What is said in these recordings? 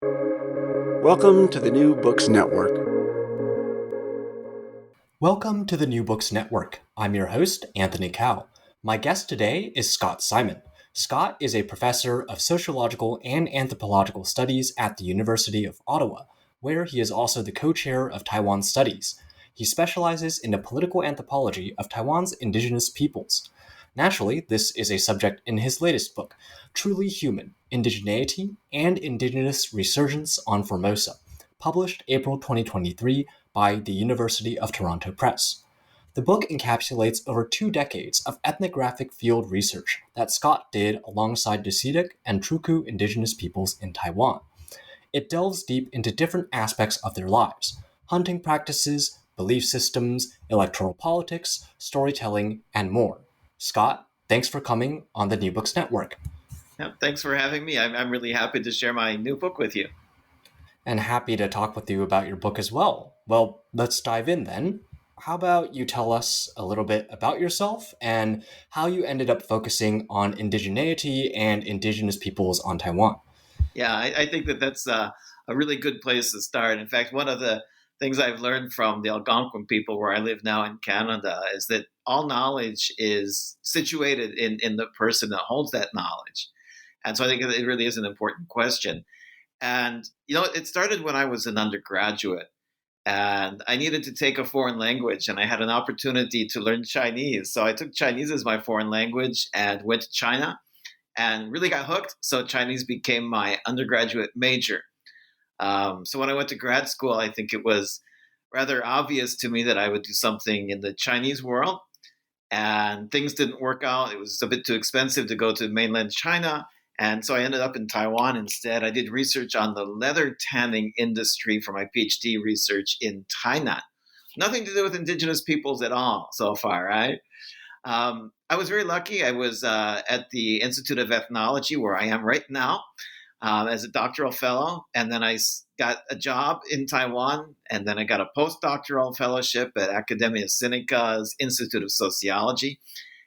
Welcome to the New Books Network. Welcome to the New Books Network. I'm your host, Anthony Cao. My guest today is Scott Simon. Scott is a professor of sociological and anthropological studies at the University of Ottawa, where he is also the co-chair of Taiwan Studies. He specializes in the political anthropology of Taiwan's indigenous peoples. Naturally, this is a subject in his latest book, Truly Human, Indigeneity and Indigenous Resurgence on Formosa, published April 2023 by the University of Toronto Press. The book encapsulates over 2 decades of ethnographic field research that Scott did alongside Dacidic and Truku indigenous peoples in Taiwan. It delves deep into different aspects of their lives: hunting practices, belief systems, electoral politics, storytelling, and more. Scott, thanks for coming on the New Books Network. Yeah, thanks for having me. I'm really happy to share my new book with you. And happy to talk with you about your book as well. Well, let's dive in then. How about you tell us a little bit about yourself and how you ended up focusing on indigeneity and indigenous peoples on Taiwan? Yeah, I think that's a really good place to start. In fact, one of the things I've learned from the Algonquin people where I live now in Canada is that all knowledge is situated in the person that holds that knowledge. And so I think it really is an important question. And, it started when I was an undergraduate and I needed to take a foreign language and I had an opportunity to learn Chinese. So I took Chinese as my foreign language and went to China and really got hooked. So Chinese became my undergraduate major. So when I went to grad school, I think it was rather obvious to me that I would do something in the Chinese world. And things didn't work out. It was a bit too expensive to go to mainland China. And so I ended up in Taiwan instead. I did research on the leather tanning industry for my PhD research in Tainan. Nothing to do with indigenous peoples at all so far, right? I was very lucky. I was at the Institute of Ethnology, where I am right now, as a doctoral fellow. And then I got a job in Taiwan. And then I got a postdoctoral fellowship at Academia Sinica's Institute of Sociology.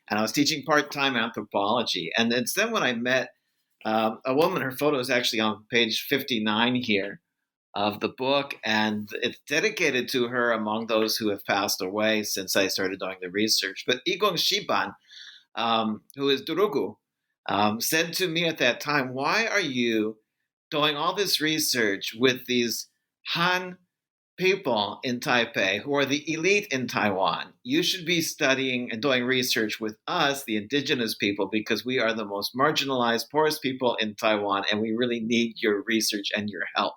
And I was teaching part-time anthropology. And it's then when I met a woman. Her photo is actually on page 59 here of the book, and it's dedicated to her among those who have passed away since I started doing the research. But Igong Shiban, who is Durugu, said to me at that time, "Why are you doing all this research with these Han people in Taipei who are the elite in Taiwan? You should be studying and doing research with us, the indigenous people, because we are the most marginalized, poorest people in Taiwan, and we really need your research and your help."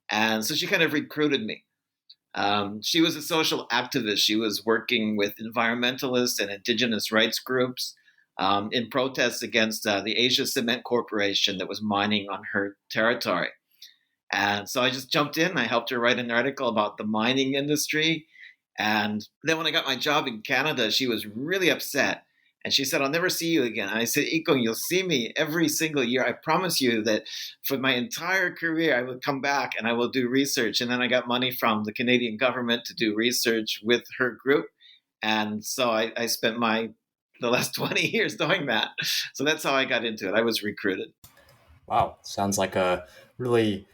And so she kind of recruited me. She was a social activist. She was working with environmentalists and indigenous rights groups in protests against the Asia Cement Corporation that was mining on her territory. And so I just jumped in. I helped her write an article about the mining industry. And then when I got my job in Canada, she was really upset. And she said, "I'll never see you again." And I said, "Ikong, you'll see me every single year. I promise you that for my entire career, I will come back and I will do research." And then I got money from the Canadian government to do research with her group. And so I spent the last 20 years doing that. So that's how I got into it. I was recruited. Wow, sounds like a really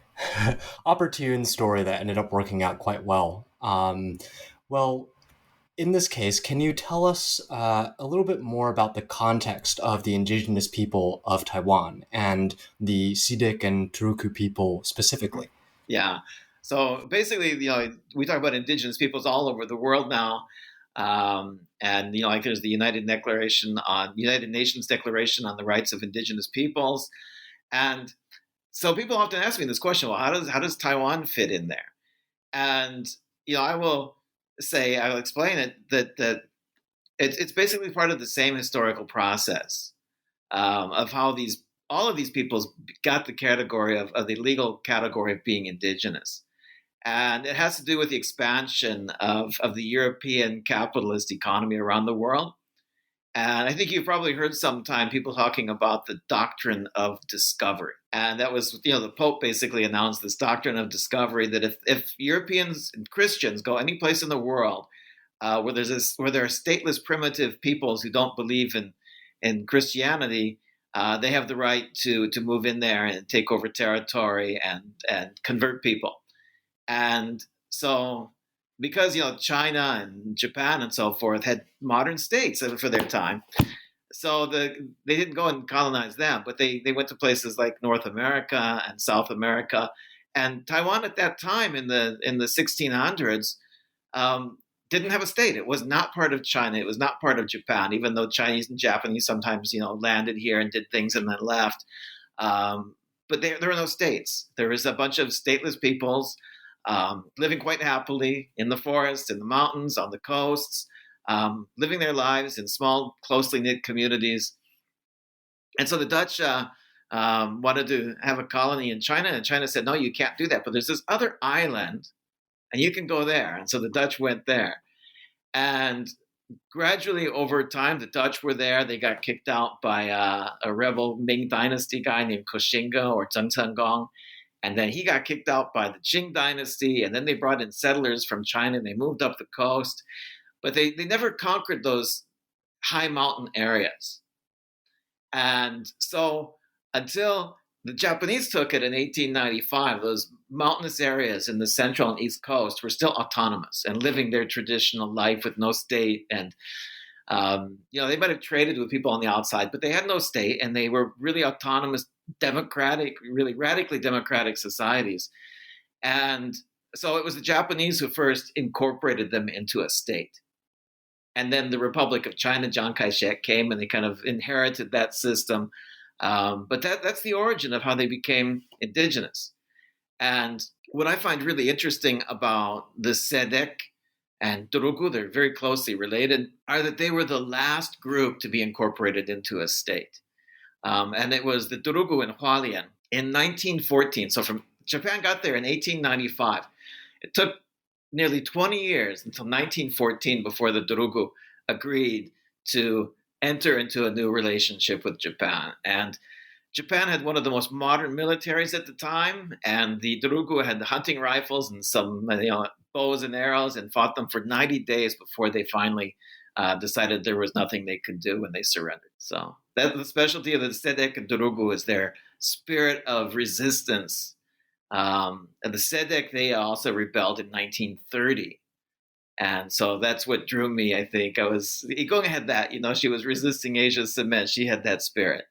opportune story that ended up working out quite well. Well, in this case, can you tell us a little bit more about the context of the indigenous people of Taiwan and the Sidic and Turku people specifically? Yeah. So basically, we talk about indigenous peoples all over the world now. And like there's the United Nations Declaration on the Rights of Indigenous Peoples. And so people often ask me this question, well, how does Taiwan fit in there? And I'll explain it that it's basically part of the same historical process of how all of these peoples got the category of the legal category of being indigenous. And it has to do with the expansion of the European capitalist economy around the world. And I think you've probably heard sometime people talking about the doctrine of discovery. And that was, the Pope basically announced this doctrine of discovery that if Europeans and Christians go any place in the world where there are stateless primitive peoples who don't believe in Christianity, they have the right to move in there and take over territory and convert people. And so, because China and Japan and so forth had modern states for their time, so they didn't go and colonize them, but they went to places like North America and South America, and Taiwan at that time in the 1600s. Didn't have a state. It was not part of China. It was not part of Japan, even though Chinese and Japanese sometimes, landed here and did things and then left. But there were no states. There was a bunch of stateless peoples living quite happily in the forests, in the mountains, on the coasts, living their lives in small, closely knit communities. And so the Dutch wanted to have a colony in China, and China said, no, you can't do that. But there's this other island, and you can go there. And so the Dutch went there. And gradually over time, the Dutch were there. They got kicked out by a rebel Ming Dynasty guy named Koxinga or Zheng Cengong. And then he got kicked out by the Qing Dynasty. And then they brought in settlers from China. And they moved up the coast. But they never conquered those high mountain areas. And so until the Japanese took it in 1895, those mountainous areas in the central and east coast were still autonomous and living their traditional life with no state. And, they might have traded with people on the outside, but they had no state, and they were really autonomous, democratic, really radically democratic societies. And so it was the Japanese who first incorporated them into a state. And then the Republic of China, Chiang Kai-shek, came and they kind of inherited that system. But that's the origin of how they became indigenous. And what I find really interesting about the Sedek and Turugu, they're very closely related, are that they were the last group to be incorporated into a state. And it was the Turugu in Hualien in 1914. So from Japan got there in 1895. It took nearly 20 years until 1914 before the Turugu agreed to enter into a new relationship with Japan. And Japan had one of the most modern militaries at the time, and the Turugu had hunting rifles and some bows and arrows and fought them for 90 days before they finally decided there was nothing they could do, and they surrendered. So that's the specialty of the Sedek and Turugu, is their spirit of resistance. And the Sedek, they also rebelled in 1930. And so that's what drew me, I think. Igonga had that, she was resisting Asia's cement. She had that spirit.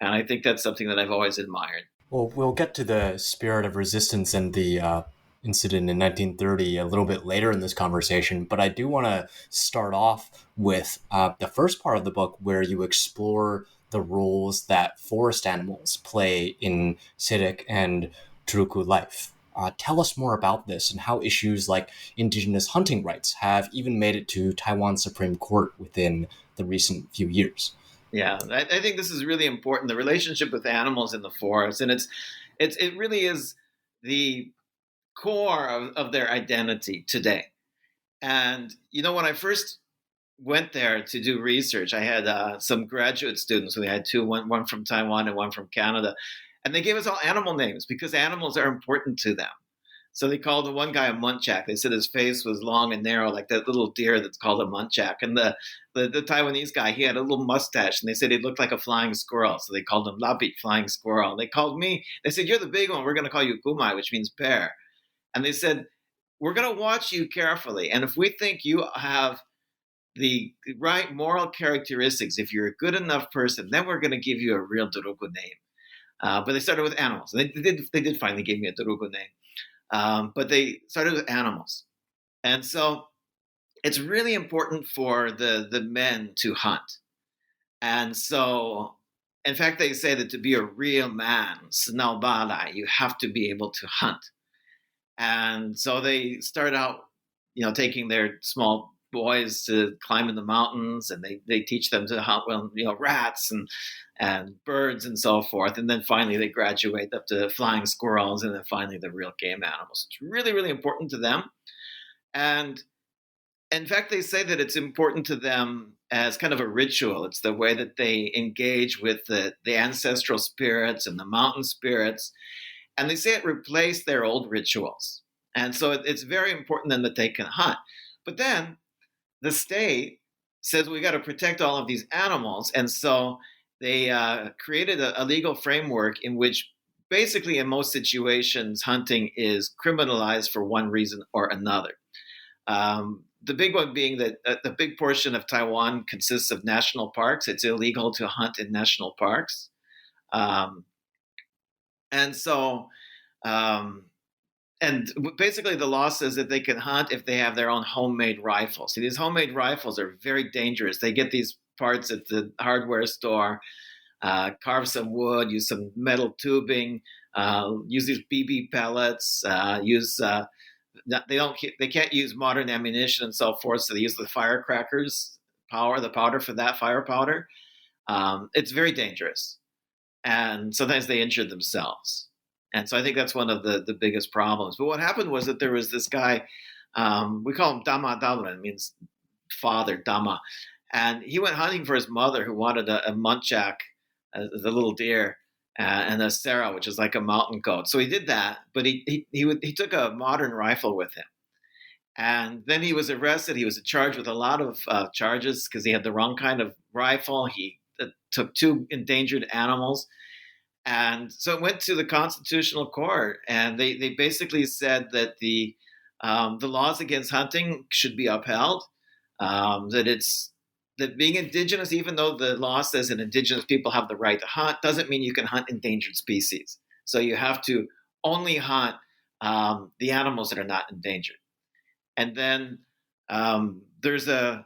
And I think that's something that I've always admired. Well, we'll get to the spirit of resistance and the incident in 1930 a little bit later in this conversation. But I do want to start off with the first part of the book, where you explore the roles that forest animals play in Sedek and Turugu life. Tell us more about this and how issues like indigenous hunting rights have even made it to Taiwan's Supreme Court within the recent few years. Yeah, I think this is really important, the relationship with animals in the forest. And it really is the core of their identity today. And, when I first went there to do research, I had some graduate students. We had two, one from Taiwan and one from Canada. And they gave us all animal names because animals are important to them. So they called the one guy a muntjac. They said his face was long and narrow, like that little deer that's called a muntjac. And the Taiwanese guy, he had a little mustache, and they said he looked like a flying squirrel. So they called him Lapit, flying squirrel. They called me. They said, you're the big one. We're going to call you Gumai, which means bear. And they said, we're going to watch you carefully. And if we think you have the right moral characteristics, if you're a good enough person, then we're going to give you a real Turugu name. But they started with animals. They did finally give me a Turugu name. But they started with animals. And so it's really important for the men to hunt. And so, in fact, they say that to be a real man, Snaubala, you have to be able to hunt. And so they start out, taking their small boys to climb in the mountains, and they teach them to hunt, rats and birds and so forth. And then finally they graduate up to flying squirrels, and then finally the real game animals. It's really, really important to them. And in fact, they say that it's important to them as kind of a ritual. It's the way that they engage with the ancestral spirits and the mountain spirits. And they say it replaced their old rituals. And so it's very important then that they can hunt. But then the state says we got to protect all of these animals. And so they created a legal framework in which basically in most situations hunting is criminalized for one reason or another. The big one being that the big portion of Taiwan consists of national parks. It's illegal to hunt in national parks. Um, and so um, and basically the law says that they can hunt if they have their own homemade rifles. See, these homemade rifles are very dangerous. They get these parts at the hardware store, carve some wood, use some metal tubing, use these BB pellets, they can't use modern ammunition and so forth, so they use the firecrackers the powder for that fire powder. It's very dangerous, and sometimes they injure themselves. And so I think that's one of the biggest problems. But what happened was that there was this guy, we call him Dama Dalren, it means father, Dama. And he went hunting for his mother who wanted a muntjac, the little deer, and a sera, which is like a mountain goat. So he did that, but he took a modern rifle with him. And then he was arrested. He was charged with a lot of charges because he had the wrong kind of rifle. He took 2 endangered animals. And so it went to the Constitutional Court, and they basically said that the laws against hunting should be upheld. That being indigenous, even though the law says that indigenous people have the right to hunt, doesn't mean you can hunt endangered species. So you have to only hunt the animals that are not endangered. And then there's the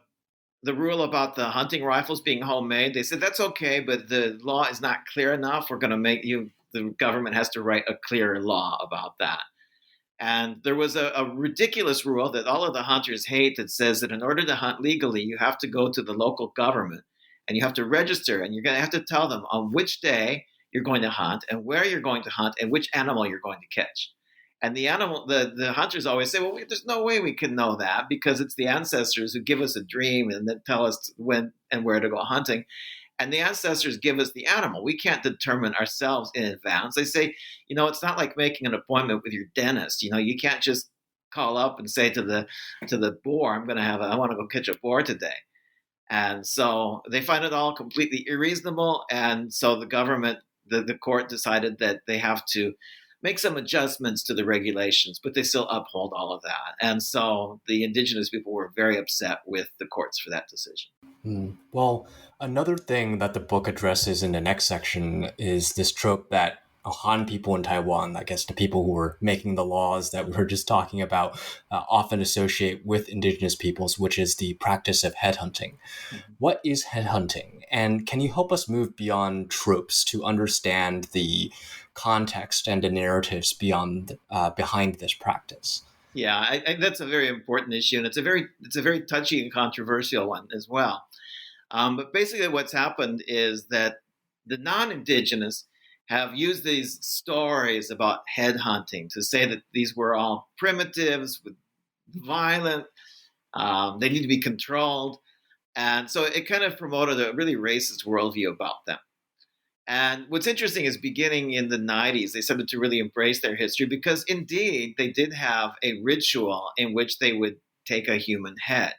rule about the hunting rifles being homemade. They said that's okay, but the law is not clear enough. We're going to the government has to write a clearer law about that. And there was a ridiculous rule that all of the hunters hate that says that in order to hunt legally, you have to go to the local government and you have to register, and you're going to have to tell them on which day you're going to hunt and where you're going to hunt and which animal you're going to catch. And the hunters always say, well, there's no way we can know that because it's the ancestors who give us a dream and then tell us when and where to go hunting. And the ancestors give us the animal. We can't determine ourselves in advance. They say, it's not like making an appointment with your dentist. You can't just call up and say to the boar, I want to go catch a boar today. And so they find it all completely unreasonable. And so the government, the court decided that they have to make some adjustments to the regulations, but they still uphold all of that. And so the indigenous people were very upset with the courts for that decision. Well, another thing that the book addresses in the next section is this trope that Han people in Taiwan, I guess the people who were making the laws that we were just talking about, often associate with indigenous peoples, which is the practice of headhunting. Mm-hmm. What is headhunting? And can you help us move beyond tropes to understand the context and the narratives behind this practice? Yeah, I think that's a very important issue, and it's a very touchy and controversial one as well. But basically, what's happened is that the non-indigenous have used these stories about headhunting to say that these were all primitives, violent, they need to be controlled, and so it kind of promoted a really racist worldview about them. And what's interesting is beginning in the 90s, they started to really embrace their history because indeed they did have a ritual in which they would take a human head.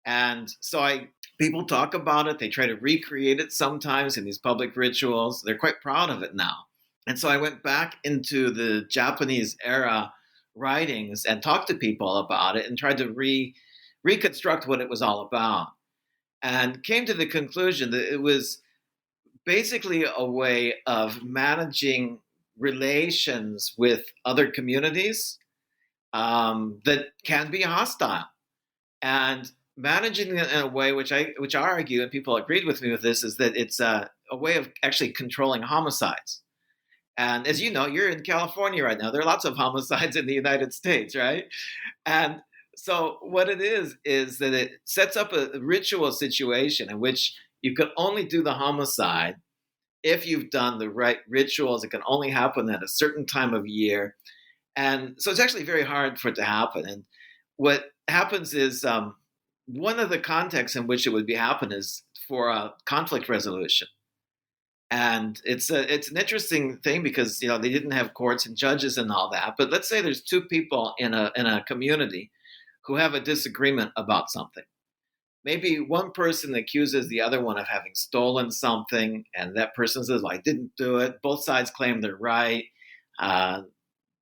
And so people talk about it. They try to recreate it sometimes in these public rituals. They're quite proud of it now. And so I went back into the Japanese era writings and talked to people about it and tried to reconstruct what it was all about. And came to the conclusion that it was basically a way of managing relations with other communities that can be hostile, and managing it in a way which I argue, and people agreed with me with this, is that it's a way of actually controlling homicides. And as you know, you're in California right now. There are lots of homicides in the United States, right? And so what it is that it sets up a ritual situation in which you can only do the homicide if you've done the right rituals. It can only happen at a certain time of year. And so it's actually very hard for it to happen. And what happens is one of the contexts in which it would happen is for a conflict resolution. And it's an interesting thing because they didn't have courts and judges and all that. But let's say there's 2 people in a community who have a disagreement about something. maybe one person accuses the other one of having stolen something, and that person says, well, I didn't do it. Both sides claim they're right.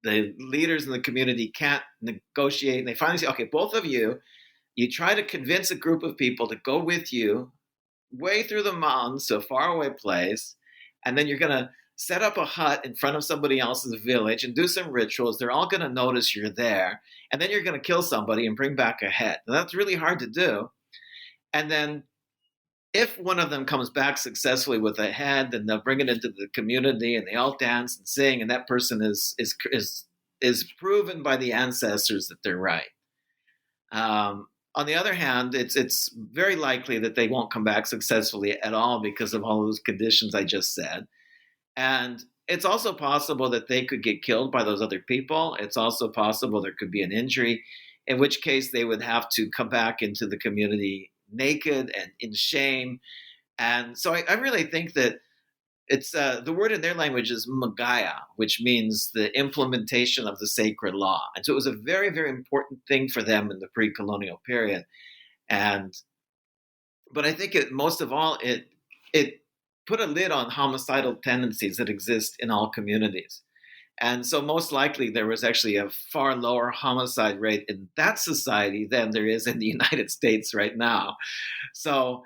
The leaders in the community can't negotiate, and they finally say, okay, both of you, you try to convince a group of people to go with you way through the mountains to a faraway place, and then you're going to set up a hut in front of somebody else's village and do some rituals. They're all going to notice you're there, and then you're going to kill somebody and bring back a head. Now, that's really hard to do. And then if one of them comes back successfully with a head, then they'll bring it into the community, and they all dance and sing, and that person is proven by the ancestors that they're right. On the other hand, it's very likely that they won't come back successfully at all because of all those conditions I just said. And it's also possible that they could get killed by those other people. It's also possible there could be an injury, in which case they would have to come back into the community naked and in shame. And so I really think that it's the word in their language is magaya, which means the implementation of the sacred law. And so it was a very, very important thing for them in the pre-colonial period. But I think most of all, it put a lid on homicidal tendencies that exist in all communities. And so most likely there was actually a far lower homicide rate in that society than there is in the United States right now. So,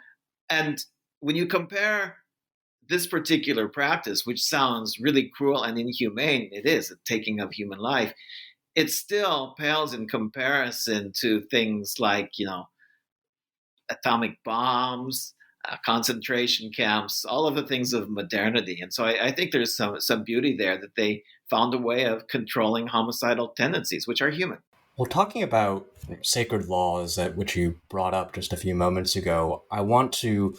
and when you compare this particular practice, which sounds really cruel and inhumane, it is a taking of human life, it still pales in comparison to things like, atomic bombs, concentration camps, all of the things of modernity. And so I think there's some beauty there that they found a way of controlling homicidal tendencies, which are human. Well, talking about sacred laws, which you brought up just a few moments ago, I want to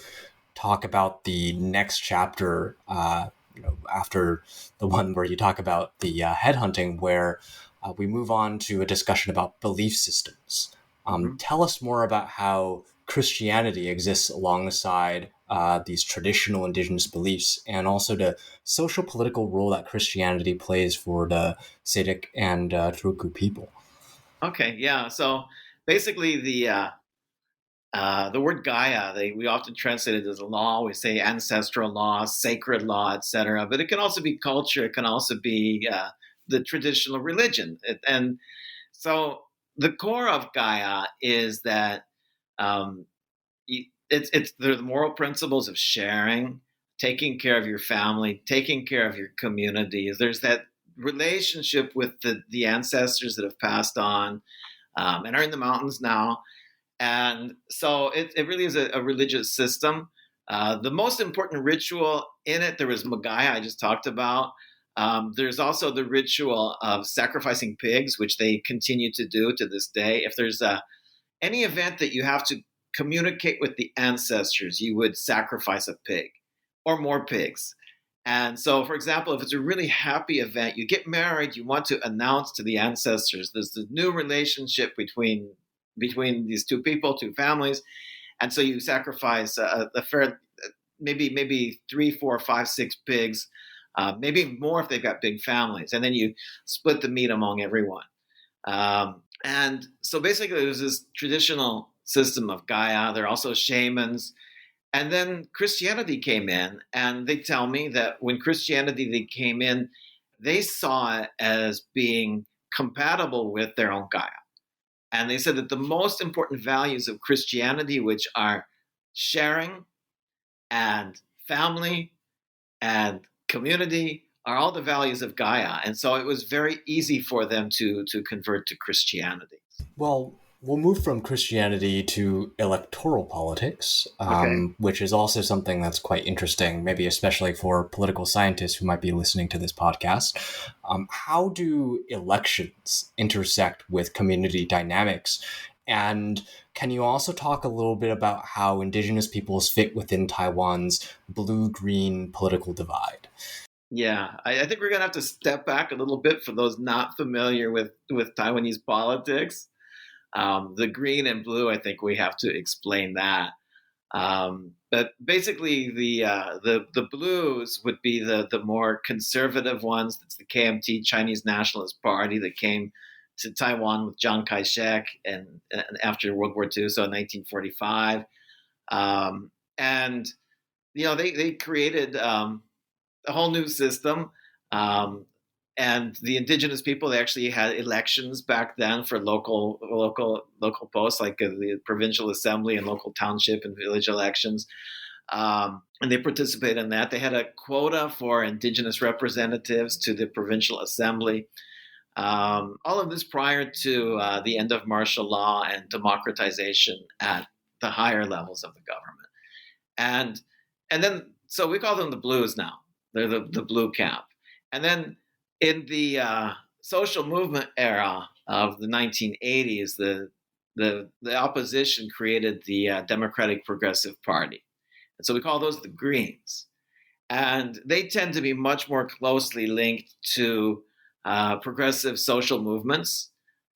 talk about the next chapter, after the one where you talk about the headhunting, where we move on to a discussion about belief systems. Tell us more about how Christianity exists alongside these traditional indigenous beliefs, and also the social political role that Christianity plays for the Sedic and Turku people. Okay, yeah. So basically, the word Gaia, we often translate it as a law. We say ancestral law, sacred law, etc. But it can also be culture. It can also be the traditional religion. And so the core of Gaia is that it's the moral principles of sharing, taking care of your family, taking care of your community. There's that relationship with the ancestors that have passed on and are in the mountains now. And so it really is a religious system. The most important ritual in it, there was Magaya, I just talked about. There's also the ritual of sacrificing pigs, which they continue to do to this day. If there's any event that you have to communicate with the ancestors, you would sacrifice a pig or more pigs. And so, for example, if it's a really happy event, you get married, you want to announce to the ancestors there's this new relationship between these two people, two families. And so you sacrifice a fair, maybe 3, 4, 5, 6 pigs, maybe more if they've got big families. And then you split the meat among everyone. And so basically there's this traditional system of Gaia. There are also shamans. And then Christianity came in, and they tell me that when Christianity came in, they saw it as being compatible with their own Gaia. And they said that the most important values of Christianity, which are sharing and family and community, are all the values of Gaia. And so it was very easy for them to convert to Christianity. Well, we'll move from Christianity to electoral politics, which is also something that's quite interesting, maybe especially for political scientists who might be listening to this podcast. How do elections intersect with community dynamics? And can you also talk a little bit about how Indigenous peoples fit within Taiwan's blue-green political divide? Yeah, I think we're going to have to step back a little bit for those not familiar with Taiwanese politics. The green and blue, I think we have to explain that. But basically, the blues would be the more conservative ones. That's the KMT, Chinese Nationalist Party, that came to Taiwan with Chiang Kai-shek and after World War II, so in 1945. And, they created a whole new system. And the indigenous people, they actually had elections back then for local posts, like the provincial assembly and local township and village elections. And they participated in that. They had a quota for indigenous representatives to the provincial assembly. All of this prior to the end of martial law and democratization at the higher levels of the government. And then, so we call them the Blues now. They're the blue camp. And then in the social movement era of the 1980s, the opposition created the Democratic Progressive Party. And so we call those the Greens. And they tend to be much more closely linked to progressive social movements,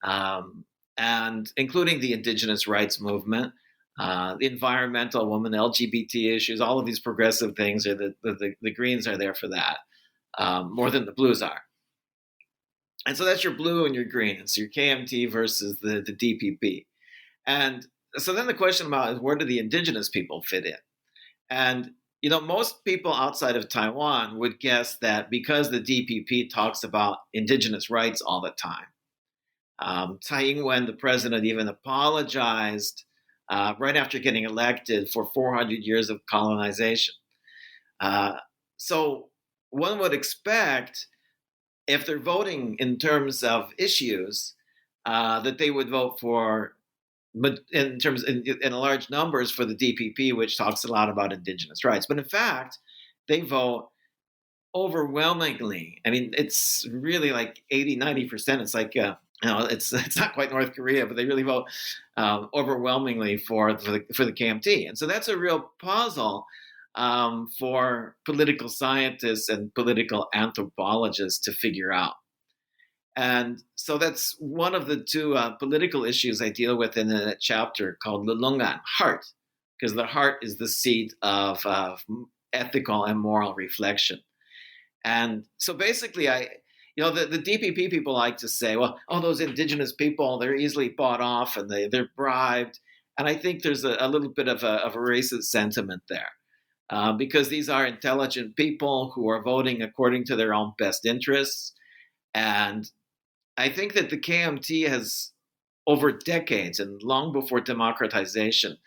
and including the indigenous rights movement, the environmental women, LGBT issues, all of these progressive things. Are the Greens are there for that more than the Blues are. And so that's your blue and your green. It's your KMT versus the DPP. And so then the question about is where do the indigenous people fit in? And most people outside of Taiwan would guess that because the DPP talks about indigenous rights all the time. Tsai Ing-wen, the president, even apologized right after getting elected for 400 years of colonization. So one would expect, if they're voting in terms of issues, that they would vote for, but in large numbers, for the DPP, which talks a lot about indigenous rights. But in fact, they vote overwhelmingly. I mean, it's really like 80-90%. It's like it's not quite North Korea, but they really vote overwhelmingly for the KMT. And so that's a real puzzle for political scientists and political anthropologists to figure out. And so that's one of the two political issues I deal with in that chapter called Lulungan, heart, because the heart is the seat of ethical and moral reflection. And so basically, the DPP people like to say, well, those indigenous people, they're easily bought off and they're bribed. And I think there's a little bit of a racist sentiment there. Because these are intelligent people who are voting according to their own best interests. And I think that the KMT has, over decades and long before democratization,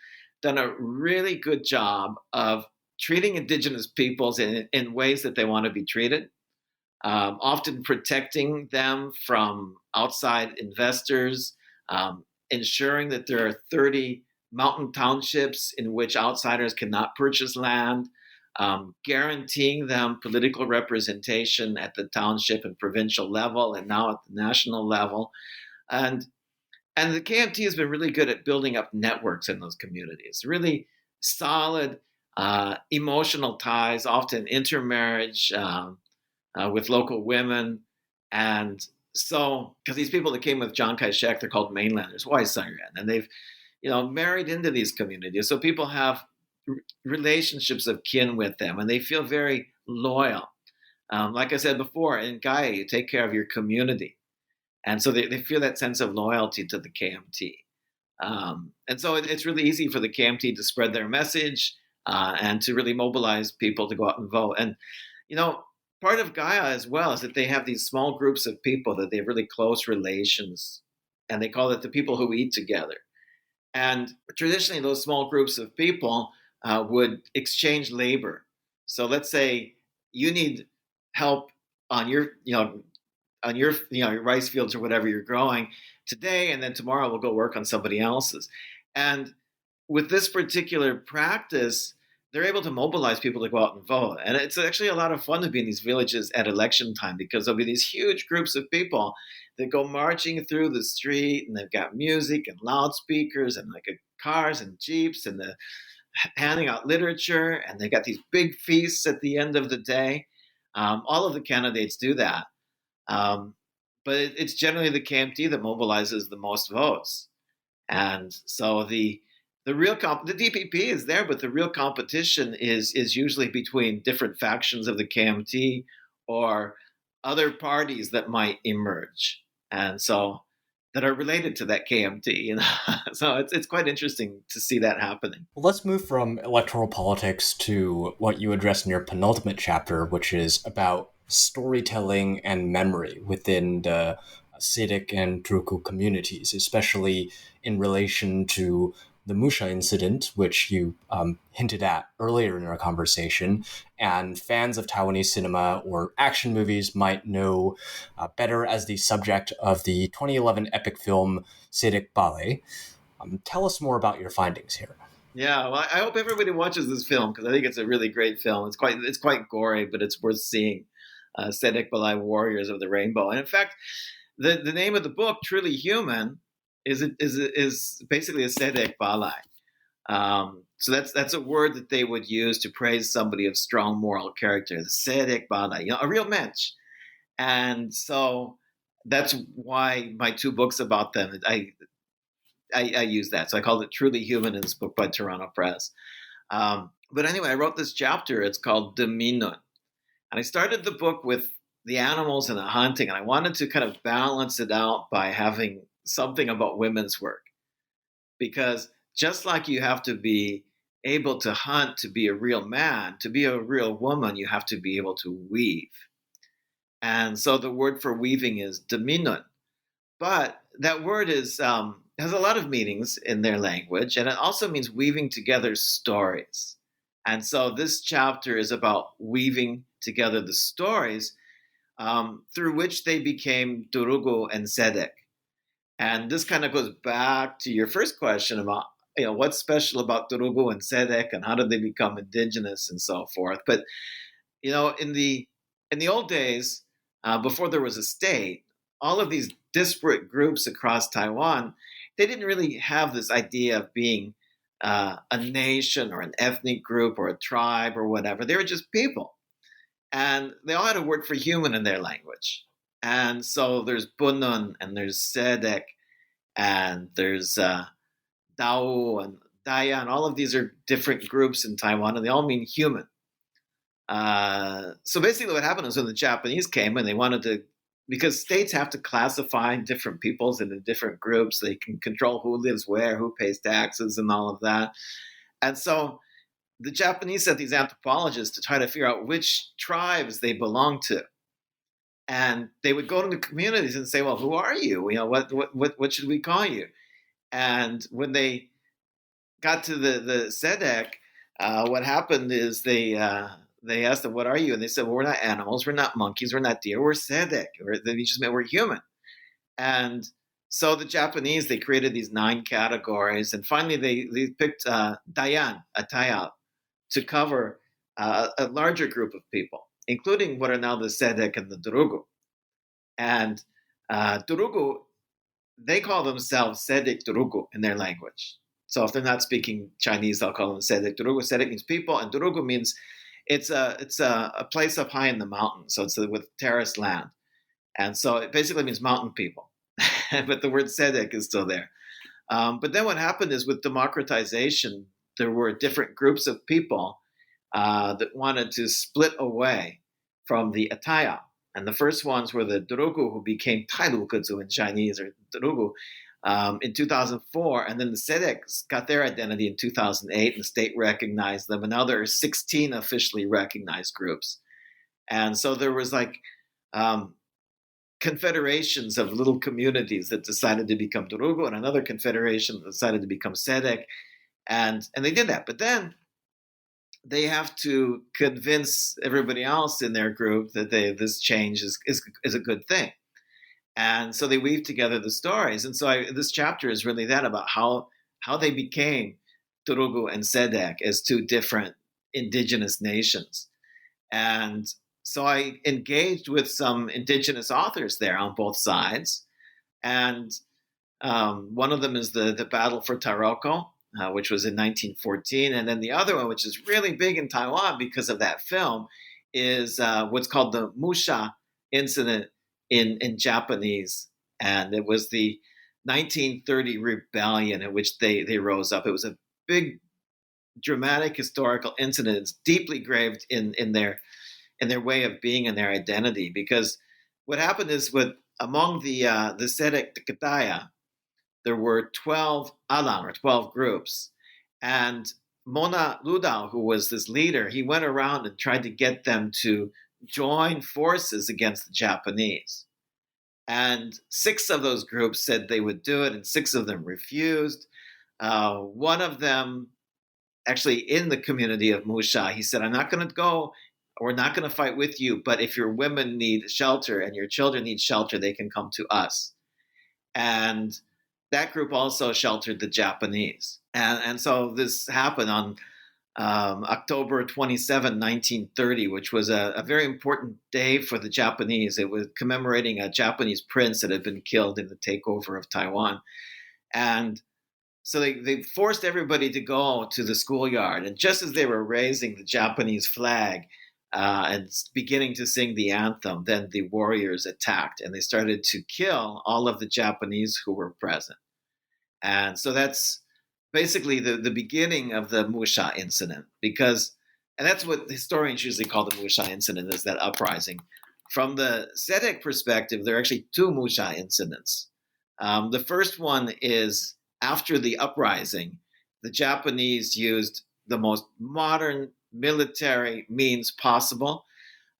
done a really good job of treating indigenous peoples in ways that they want to be treated, often protecting them from outside investors, ensuring that there are 30 mountain townships in which outsiders cannot purchase land, guaranteeing them political representation at the township and provincial level, and now at the national level. And the KMT has been really good at building up networks in those communities, really solid emotional ties, often intermarriage with local women. And so, because these people that came with Chiang Kai-shek, they're called mainlanders, Waisanren, and they've married into these communities. So people have relationships of kin with them, and they feel very loyal. Like I said before, in Gaia, you take care of your community. And so they feel that sense of loyalty to the KMT. And so it's really easy for the KMT to spread their message and to really mobilize people to go out and vote. And, part of Gaia as well is that they have these small groups of people that they have really close relations, and they call it the people who eat together. And traditionally, those small groups of people would exchange labor. So let's say you need help on your rice fields or whatever you're growing today, and then tomorrow we'll go work on somebody else's. And with this particular practice, they're able to mobilize people to go out and vote. And it's actually a lot of fun to be in these villages at election time, because there'll be these huge groups of people that go marching through the street, and they've got music and loudspeakers and like cars and jeeps, and they're handing out literature, and they've got these big feasts at the end of the day. All of the candidates do that. But it's generally the KMT that mobilizes the most votes. And so the DPP is there, but the real competition is usually between different factions of the KMT or other parties that might emerge. And so that are related to that KMT. So it's quite interesting to see that happening. Well, let's move from electoral politics to what you address in your penultimate chapter, which is about storytelling and memory within the Sedic and Turku communities, especially in relation to the Musha incident, which you hinted at earlier in our conversation, and fans of Taiwanese cinema or action movies might know better as the subject of the 2011 epic film Sedic Ballet. Tell us more about your findings here. Yeah, well, I hope everybody watches this film because I think it's a really great film. It's quite gory, but it's worth seeing. Sedic Balai Warriors of the Rainbow, and in fact, the name of the book, Truly Human, is basically a Sedic Balai. So that's a word that they would use to praise somebody of strong moral character, the Sedic Balai, a real mensch. And so that's why my two books about them, I use that. So I called it Truly Human in this book by Toronto Press. But anyway, I wrote this chapter. It's called Dominun. And I started the book with the animals and the hunting. And I wanted to kind of balance it out by having something about women's work. Because just like you have to be able to hunt to be a real man, to be a real woman, you have to be able to weave. And so the word for weaving is Dominun. But that word has a lot of meanings in their language, and it also means weaving together stories. And so this chapter is about weaving together the stories through which they became Turugu and Sedek. And this kind of goes back to your first question about what's special about Turugu and Sedek and how did they become indigenous and so forth. But in the old days, before there was a state, all of these disparate groups across Taiwan, they didn't really have this idea of being a nation or an ethnic group or a tribe or whatever. They were just people. And they all had a word for human in their language. And so there's Bunun and there's Sedek and there's Dao and Daya. And all of these are different groups in Taiwan and they all mean human. So basically what happened is when the Japanese came and they wanted to, because states have to classify different peoples into different groups. They can control who lives where, who pays taxes and all of that. And so the Japanese sent these anthropologists to try to figure out which tribes they belong to. And they would go to the communities and say, well, who are you? What should we call you? And when they got to the Sedek, what happened is they asked them, what are you? And they said, well, we're not animals. We're not monkeys. We're not deer. We're Sedek. They just meant we're human. And so the Japanese, they created these 9 categories. And finally, they picked Dayan, Atayal, to cover a larger group of people, including what are now the Sedek and the Turugu. And Turugu, they call themselves Sedek Turugu in their language. So if they're not speaking Chinese, they'll call them Sedek Turugu. Sedek means people, and Turugu means it's a place up high in the mountains. So it's with terraced land. And so it basically means mountain people. But the word Sedek is still there. But then what happened is with democratization, there were different groups of people that wanted to split away from the Ataya. And the first ones were the Turugu, who became Tailukutsu in Chinese, or Turugu, in 2004. And then the Sedeks got their identity in 2008, and the state recognized them. And now there are 16 officially recognized groups. And so there was confederations of little communities that decided to become Turugu, and another confederation that decided to become Sedek. And they did that. But then they have to convince everybody else in their group that this change is a good thing. And so they weave together the stories. And so this chapter is really that, about how they became Turugu and Sedek as 2 different indigenous nations. And so I engaged with some indigenous authors there on both sides. And one of them is the Battle for Taroko, which was in 1914. And then the other one, which is really big in Taiwan because of that film, is what's called the Musha incident in Japanese. And it was the 1930 rebellion in which they rose up. It was a big, dramatic, historical incident. It's deeply graved in their way of being and their identity. Because what happened is with among the Sedek Tekataya, there were 12 alang, or 12 groups. And Mona Ludau, who was this leader, he went around and tried to get them to join forces against the Japanese. And 6 of those groups said they would do it, and 6 of them refused. One of them, actually in the community of Musha, he said, I'm not going to go, we're not going to fight with you, but if your women need shelter and your children need shelter, they can come to us. And that group also sheltered the Japanese. And so this happened on October 27, 1930, which was a very important day for the Japanese. It was commemorating a Japanese prince that had been killed in the takeover of Taiwan. And so they forced everybody to go to the schoolyard. And just as they were raising the Japanese flag and beginning to sing the anthem, then the warriors attacked and they started to kill all of the Japanese who were present. And so that's basically the beginning of the Musha incident, and that's what historians usually call the Musha incident, is that uprising. From the Sedek perspective, there are actually 2 Musha incidents. The first one is after the uprising, the Japanese used the most modern military means possible.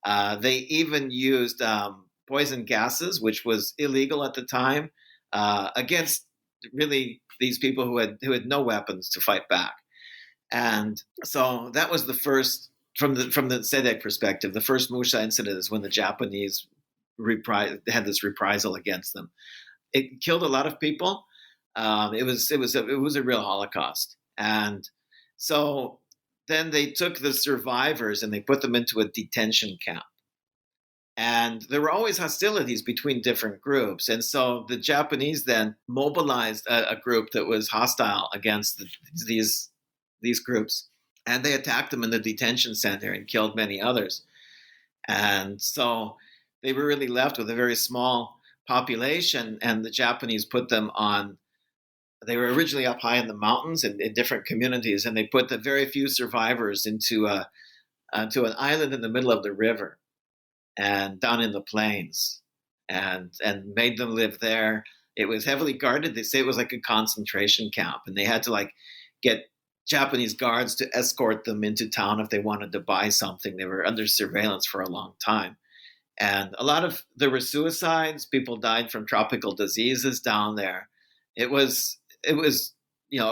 They even used poison gases, which was illegal at the time, against really these people who had no weapons to fight back. And so that was the first, from the Sedek perspective, the first Musha incident is when the Japanese had this reprisal against them. It killed a lot of people. It was a real Holocaust. And so then they took the survivors and they put them into a detention camp. And there were always hostilities between different groups. And so the Japanese then mobilized a group that was hostile against these groups. And they attacked them in the detention center and killed many others. And so they were really left with a very small population. And the Japanese put them on, they were originally up high in the mountains in different communities. And they put the very few survivors into an island in the middle of the river and down in the plains, and made them live there. It was heavily guarded. They say it was like a concentration camp, and they had to get Japanese guards to escort them into town if they wanted to buy something. They were under surveillance for a long time. And there were suicides. People died from tropical diseases down there. It was a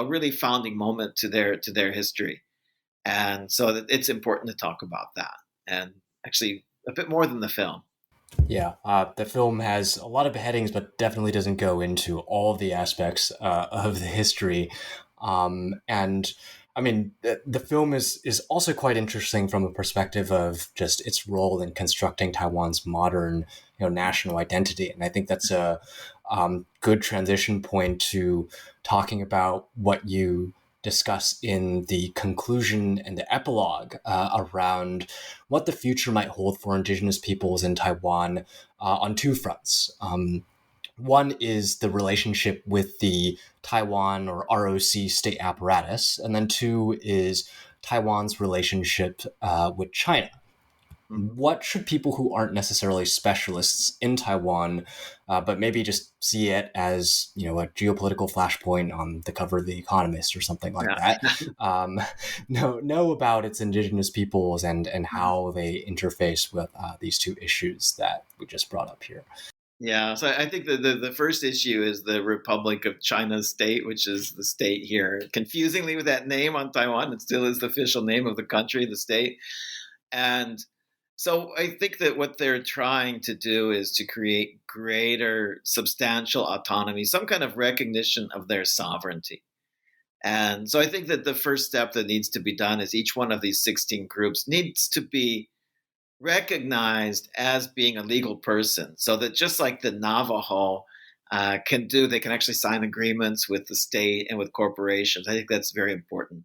really founding moment to their history. And so it's important to talk about that. And actually, a bit more than the film. Yeah, the film has a lot of beheadings, but definitely doesn't go into all of the aspects of the history. And I mean, the film is also quite interesting from a perspective of just its role in constructing Taiwan's modern, national identity. And I think that's a good transition point to talking about what you discuss in the conclusion and the epilogue around what the future might hold for Indigenous peoples in Taiwan on 2 fronts. One is the relationship with the Taiwan or ROC state apparatus, and then 2 is Taiwan's relationship with China. What should people who aren't necessarily specialists in Taiwan, but maybe just see it as, a geopolitical flashpoint on the cover of The Economist or something like that, know about its Indigenous peoples and how they interface with these 2 issues that we just brought up here? Yeah, so I think the first issue is the Republic of China State, which is the state here. Confusingly with that name on Taiwan, it still is the official name of the country, the state. And so I think that what they're trying to do is to create greater substantial autonomy, some kind of recognition of their sovereignty. And so I think that the first step that needs to be done is each one of these 16 groups needs to be recognized as being a legal person, so that just like the Navajo they can actually sign agreements with the state and with corporations. I think that's very important.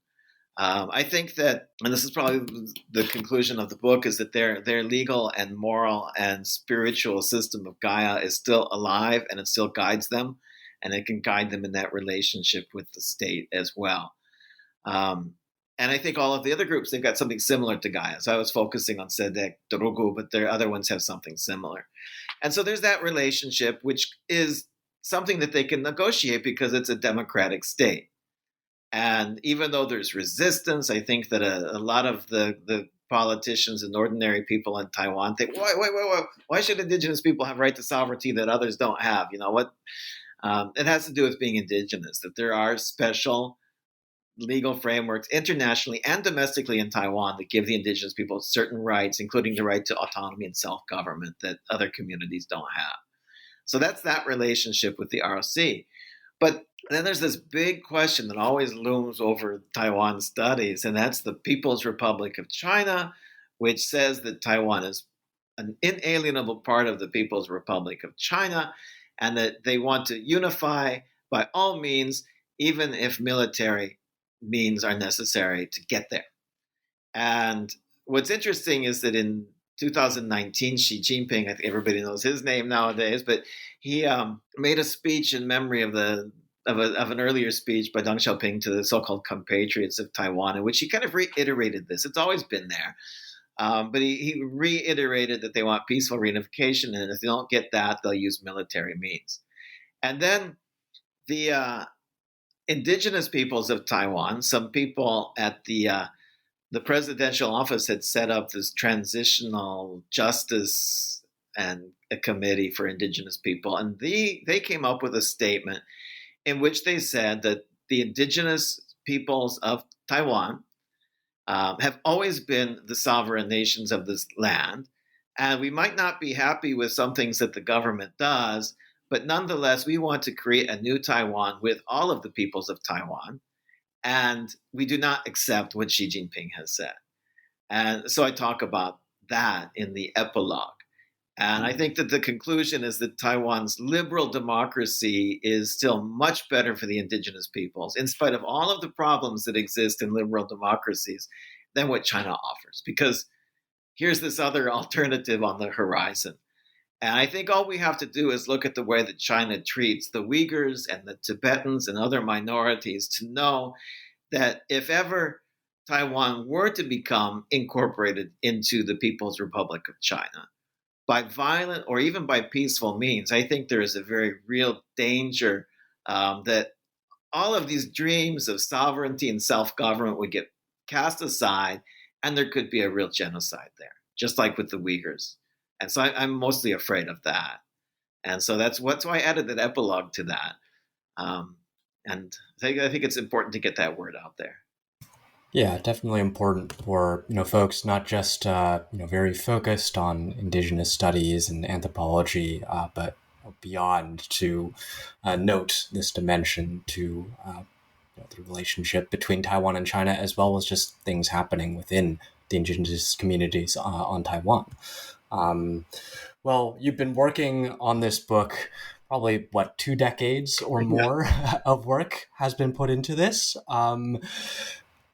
I think that, and this is probably the conclusion of the book, is that their legal and moral and spiritual system of Gaia is still alive, and it still guides them, and it can guide them in that relationship with the state as well. And I think all of the other groups, they've got something similar to Gaia. So I was focusing on Sedek, Turugu, but their other ones have something similar. And so there's that relationship, which is something that they can negotiate because it's a democratic state. And even though there's resistance, I think that a lot of the politicians and ordinary people in Taiwan think, why should indigenous people have right to sovereignty that others don't have? You know what? It has to do with being indigenous, that there are special legal frameworks internationally and domestically in Taiwan that give the indigenous people certain rights, including the right to autonomy and self-government that other communities don't have. So that's that relationship with the ROC. But then there's this big question that always looms over Taiwan studies, and that's the People's Republic of China, which says that Taiwan is an inalienable part of the People's Republic of China, and that they want to unify by all means, even if military means are necessary to get there. And what's interesting is that in 2019, Xi Jinping, I think everybody knows his name nowadays, but he made a speech in memory of an earlier speech by Deng Xiaoping to the so-called compatriots of Taiwan, in which he kind of reiterated this. It's always been there. But he reiterated that they want peaceful reunification, and if they don't get that, they'll use military means. And then the indigenous peoples of Taiwan, some people at the presidential office had set up this transitional justice and a committee for indigenous people. And they came up with a statement in which they said that the indigenous peoples of Taiwan have always been the sovereign nations of this land. And we might not be happy with some things that the government does, but nonetheless, we want to create a new Taiwan with all of the peoples of Taiwan. And we do not accept what Xi Jinping has said. And so I talk about that in the epilogue. And I think that the conclusion is that Taiwan's liberal democracy is still much better for the indigenous peoples, in spite of all of the problems that exist in liberal democracies, than what China offers. Because here's this other alternative on the horizon. And I think all we have to do is look at the way that China treats the Uyghurs and the Tibetans and other minorities to know that if ever Taiwan were to become incorporated into the People's Republic of China, by violent or even by peaceful means, I think there is a very real danger that all of these dreams of sovereignty and self-government would get cast aside, and there could be a real genocide there, just like with the Uyghurs. And so I'm mostly afraid of that. And so that's why I added that epilogue to that. And I think it's important to get that word out there. Yeah, definitely important for folks not just very focused on indigenous studies and anthropology, but beyond to note this dimension to the relationship between Taiwan and China, as well as just things happening within the indigenous communities on Taiwan. Well, you've been working on this book probably 2 decades or more of work has been put into this.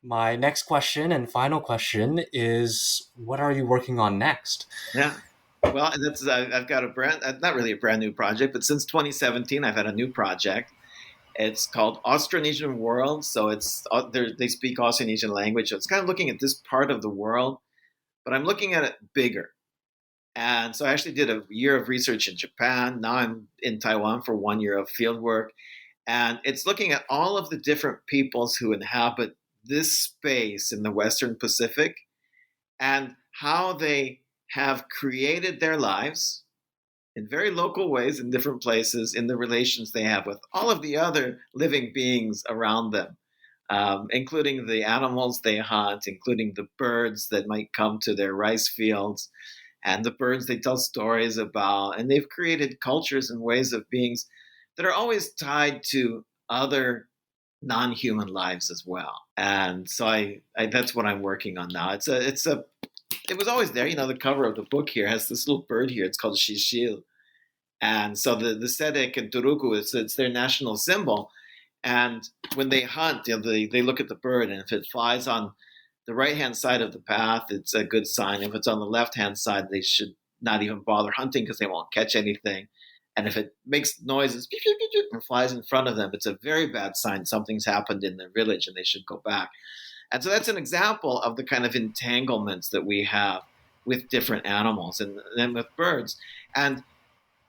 My next question and final question is, what are you working on next? Yeah. Well, that's I've got not really a brand new project, but since 2017, I've had a new project. It's called Austronesian World. So they speak Austronesian language. So it's kind of looking at this part of the world, but I'm looking at it bigger. And so I actually did a year of research in Japan. Now I'm in Taiwan for 1 year of field work. And it's looking at all of the different peoples who inhabit this space in the Western Pacific and how they have created their lives in very local ways in different places in the relations they have with all of the other living beings around them, including the animals they hunt, including the birds that might come to their rice fields, and the birds they tell stories about. And they've created cultures and ways of beings that are always tied to other non-human lives as well. And so I that's what I'm working on now. It was always there. The cover of the book here has this little bird here. It's called shishil. And so the Sedek and Turugu, it's their national symbol. And when they hunt, they look at the bird, and if it flies on the right-hand side of the path, it's a good sign. If it's on the left-hand side, they should not even bother hunting because they won't catch anything. And if it makes noises and flies in front of them, it's a very bad sign. Something's happened in their village and they should go back. And so that's an example of the kind of entanglements that we have with different animals and then with birds. And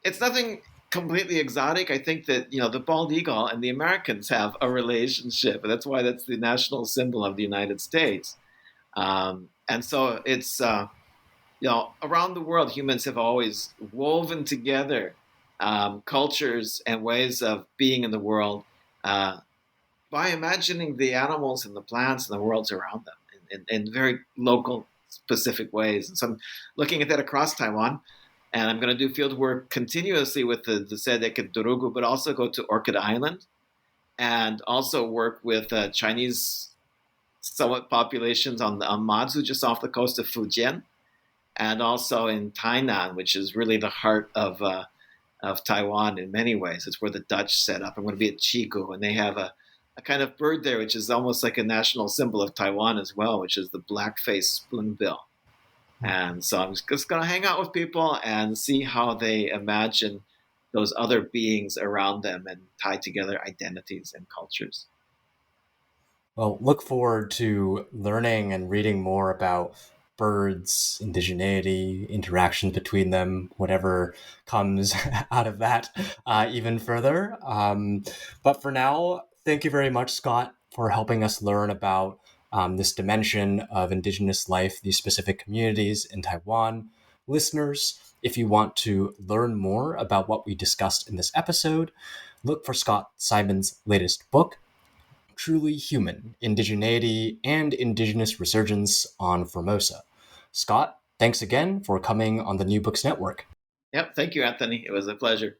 it's nothing completely exotic. I think that, the bald eagle and the Americans have a relationship. And that's why that's the national symbol of the United States. And so it's, around the world, humans have always woven together cultures and ways of being in the world by imagining the animals and the plants and the worlds around them in very local, specific ways. And so I'm looking at that across Taiwan, and I'm going to do field work continuously with the Sedek and Durugu, but also go to Orchid Island and also work with Chinese somewhat populations on Matsu, just off the coast of Fujian, and also in Tainan, which is really the heart of Taiwan in many ways. It's where the Dutch set up. I'm going to be at Chigu, and they have a kind of bird there, which is almost like a national symbol of Taiwan as well, which is the black-faced spoonbill. And so I'm just going to hang out with people and see how they imagine those other beings around them and tie together identities and cultures. Well, look forward to learning and reading more about birds, indigeneity, interactions between them, whatever comes out of that even further. But for now, thank you very much, Scott, for helping us learn about this dimension of Indigenous life, these specific communities in Taiwan. Listeners, if you want to learn more about what we discussed in this episode, look for Scott Simon's latest book, Truly Human, Indigeneity and Indigenous Resurgence on Formosa. Scott, thanks again for coming on the New Books Network. Yep, thank you, Anthony. It was a pleasure.